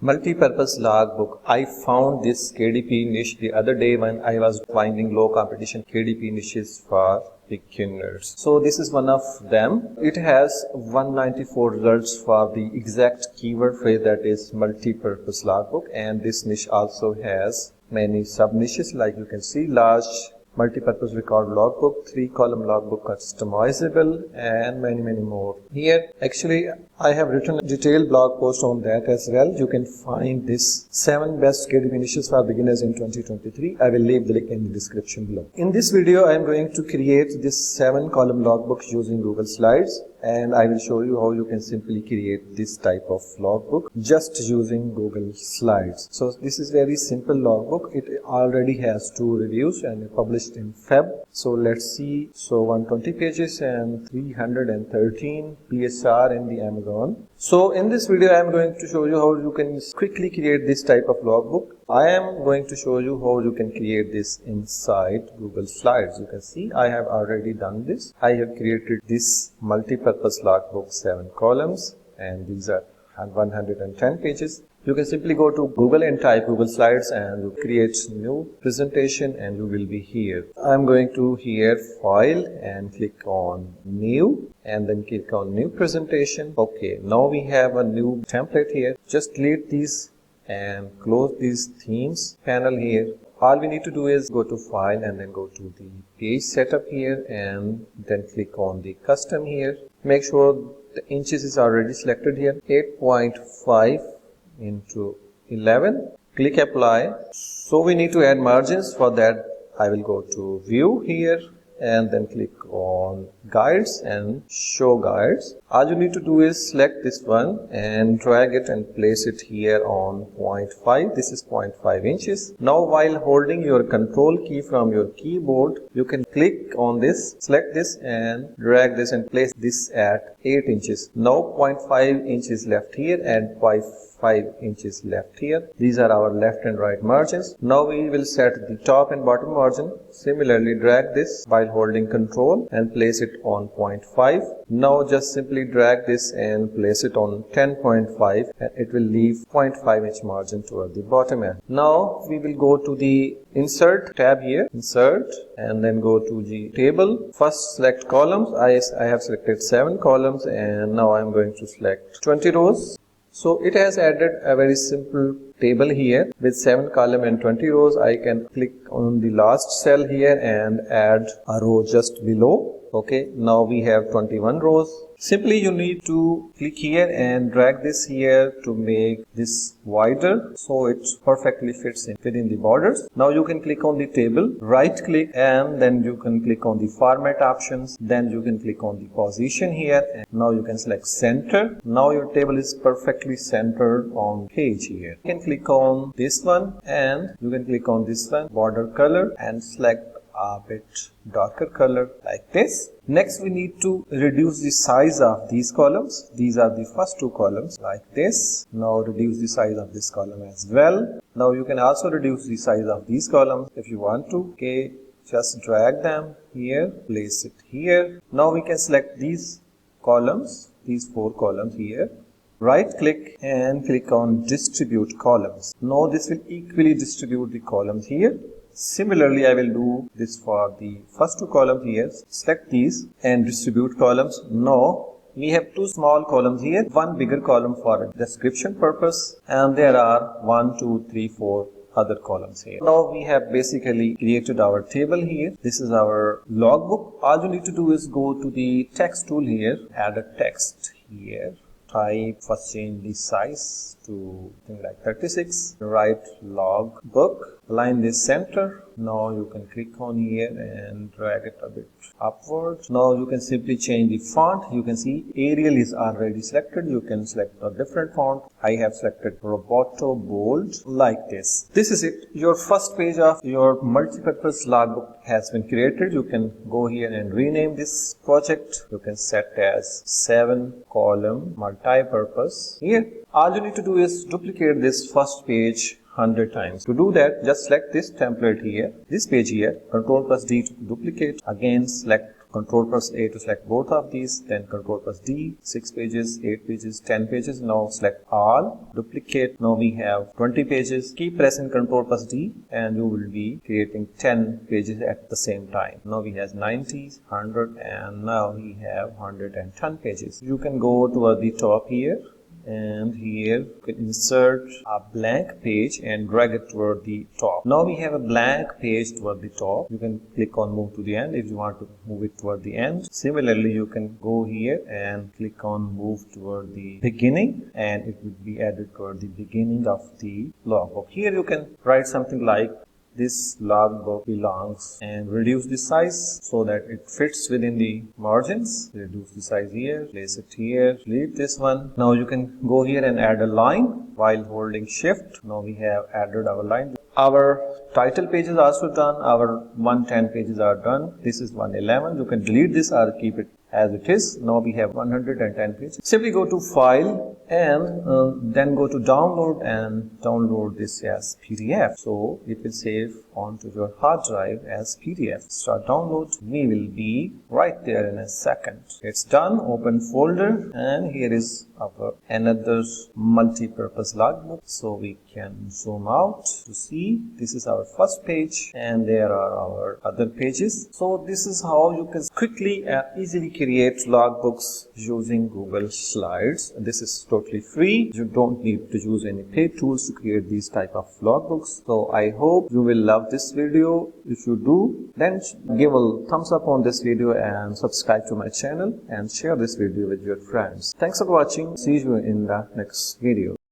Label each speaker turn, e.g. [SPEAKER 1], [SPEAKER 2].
[SPEAKER 1] Multi-purpose logbook. I found this KDP niche the other day when I was finding low competition KDP niches for beginners. So this is one of them. It has 194 results for the exact keyword phrase, that is multi-purpose logbook, and this niche also has many sub niches, like you can see: large multi-purpose record logbook, 3-column logbook customizable, and many more. Here actually I have written a detailed blog post on that as well. You can find this 7 best KDP niches for beginners in 2023. I will leave the link in the description below. In this video I am going to create this 7-column logbook using Google Slides, and I will show you how you can simply create this type of logbook just using Google Slides. So this is very simple logbook. It already has 2 reviews and published in Feb. So let's see. So 120 pages and 313 PSR in the Amazon. So in this video I am going to show you how you can quickly create this type of logbook. I am going to show you how you can create this inside Google Slides. You can see I have already done this. I have created this multi-purpose logbook, 7 columns, and these are 110 pages. You can simply go to Google and type Google Slides and you create new presentation and you will be here. I'm going to here File and click on New and then click on New Presentation. Okay, now we have a new template here. Just delete these and close these themes panel here. All we need to do is go to File and then go to the page setup here and then click on the custom here. Make sure the inches is already selected here, 8.5 into 11. Click apply. So we need to add margins. For that I will go to view here and then click on guides and show guides. All you need to do is select this one and drag it and place it here on 0.5. This is 0.5 inches. Now while holding your control key from your keyboard, you can click on this, select this and drag this and place this at 8 inches. Now 0.5 inches left here and 0.5 inches left here. These are our left and right margins. Now we will set the top and bottom margin. Similarly, drag this while holding control and place it on 0.5. Now just simply drag this and place it on 10.5 and it will leave 0.5 inch margin toward the bottom end. Now we will go to the Insert tab here, Insert, and then go to the table. First select columns. I have selected 7 columns and now I am going to select 20 rows. So it has added a very simple table here with 7 columns and 20 rows. I can click on the last cell here and add a row just below. Okay, now we have 21 rows. Simply you need to click here and drag this here to make this wider so it perfectly fits in within the borders. Now you can click on the table, right click, and then you can click on the format options. Then you can click on the position here and now you can select center. Now your table is perfectly centered on page here. You can click on this one and you can click on this one, border color, and select a bit darker color like this. Next we need to reduce the size of these columns. These are the first 2 columns like this. Now reduce the size of this column as well. Now you can also reduce the size of these columns if you want to. Okay, just drag them here, place it here. Now we can select these columns, these 4 columns here. Right click and click on distribute columns. Now this will equally distribute the columns here. Similarly, I will do this for the first 2 columns here. Select these and distribute columns. Now we have 2 small columns here, 1 bigger column for description purpose, and there are 1, 2, 3, 4 other columns here. Now we have basically created our table here. This is our logbook. All you need to do is go to the text tool here, add a text here. Type, first change the size to something like 36. Write logbook. Align this center. Now you can click on here and drag it a bit upward. Now you can simply change the font. You can see Arial is already selected. You can select a different font. I have selected Roboto Bold like this. This is it. Your first page of your multi-purpose logbook has been created. You can go here and rename this project. You can set as 7-column multi-purpose. Here, all you need to do is duplicate this first page 100 times. To do that, just select this template here, this page here, Ctrl+D to duplicate. Again, select Control plus A to select both of these, then Control plus D, 6 pages, 8 pages, 10 pages. Now select all, duplicate. Now we have 20 pages. Keep pressing Control plus D and you will be creating 10 pages at the same time. Now we have 90, 100 and now we have 110 pages. You can go toward the top here, and here you can insert a blank page and drag it toward the top. Now we have a blank page toward the top. You can click on move to the end if you want to move it toward the end. Similarly, you can go here and click on move toward the beginning and it will be added toward the beginning of the logbook. Here you can write something like this logbook belongs, and reduce the size so that it fits within the margins. Reduce the size here, place it here, delete this one. Now you can go here and add a line while holding shift. Now we have added our line. Our title page is also done. Our 110 pages are done. This is 111. You can delete this or keep it as it is. Now we have 110 pages. Simply go to file and then go to download and download this as PDF. So it will save onto your hard drive as PDF. Start download. We will be right there in a second. It's done. Open folder and here is our another multi-purpose logbook. So we can zoom out to see this is our first page and there are our other pages. So this is how you can quickly and easily create logbooks using Google Slides. This is totally free. You don't need to use any paid tools to create these type of logbooks. So I hope you will love this video. If you do, then give a thumbs up on this video and subscribe to my channel and share this video with your friends. Thanks for watching. See you in the next video.